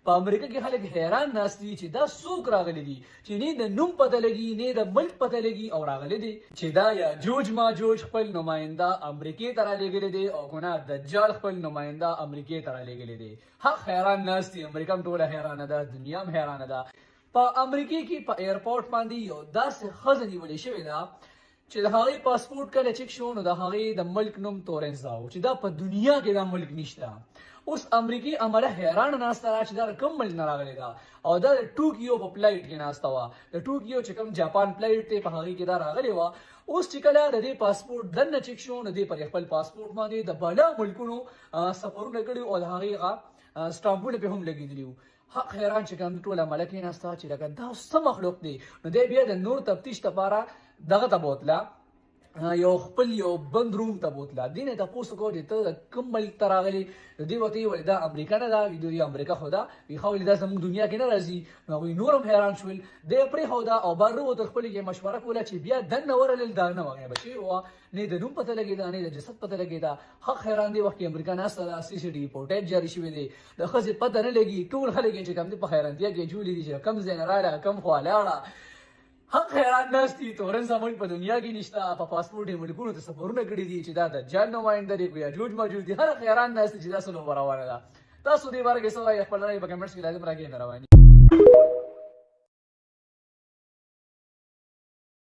په امریکا کې خلک حیران ناست دي چې دا څوک راغلي دي چې نه د نوم پته لګي نه د ملک پته لګي او راغلي دي چې دا یاجوج ماجوج خپل نماینده امریکې ته رالېږلی دی او که نه دجال خپل نماینده امریکې ته رالېږلی دی. حق حیران ناست دي، امریکا هم ټوله حیرانه ده، دنیا هم حیرانه ده. په امریکې کې په ایرپورټ باندې یو داسې ښځه نیولې شوې ده چې د هغې پاسپورټ کله چک شو نو د هغې د ملک نوم تورنس دا و چې دا په دنیا کې دا ملک نشته. اوس امریکې عمله حیرانه ناسته ده چې دا د کوم ملک نه راغلی ده او دا د ټوکیو په پلایټ کې ناسته وه. د ټوکیو چې کوم جاپان پلایټ دی په هغې کې دا راغلی وه. اوس چې کله د دې پاسپورټ دننه چک شو نو دې پر خپل پاسپورټ باندې د بالا ملکونو سفرونه کړي او د هغې سټامپونه پرې هم لګېدلي وو. حق حیران چې کوم ټوله عمله کې ناسته چې لکه دا څه مخلوق دی. نو دی بیا د نور تفتیش لپاره دغه ته بوتله یو خپل یو بند روم ته بوتله. دې نه تپوس وکړو چې ته د کوم ملک ته راغلې. نو دوی ورته وویل دا امریکا نه ده. دوی امریکا خو ده. ویې ښه ولې دا زموږ دنیا کې نه راځي. نو هغوی نور هم حیران شول. دی یې پرېښوده او بهر ووتل. خپلې کې مشوره کوله چې بیا دننه ورغلل دا نه وغیره بچې وه نه د نوم پته لګېده نه د جسد پته لګېده. حق حیران دی وخت کې امریکا ناسته ده. سی سی ټي وي فوټیج جاري شوی دی. د ښځې پته نه لګي. ټول خلک یې چې کوم دی په حیرانتیا کې جولي دي چې کوم ځای نه راغله کوم خوا لاړه. حق حیران ناست دي. تورن زموږ په دنیا کې نشته. په پاسپورټ یې ملکونو ته سفرونه کړي دي چې دا دجال نماینده دی که یاجوج ماجوج دي. هر حیران ناست دي چې دا څه لوبه روانه ده. تاسو دې باره کې څه وایئ؟ خپل رایې په کمنټس کې لازم راکړئ. مهرباني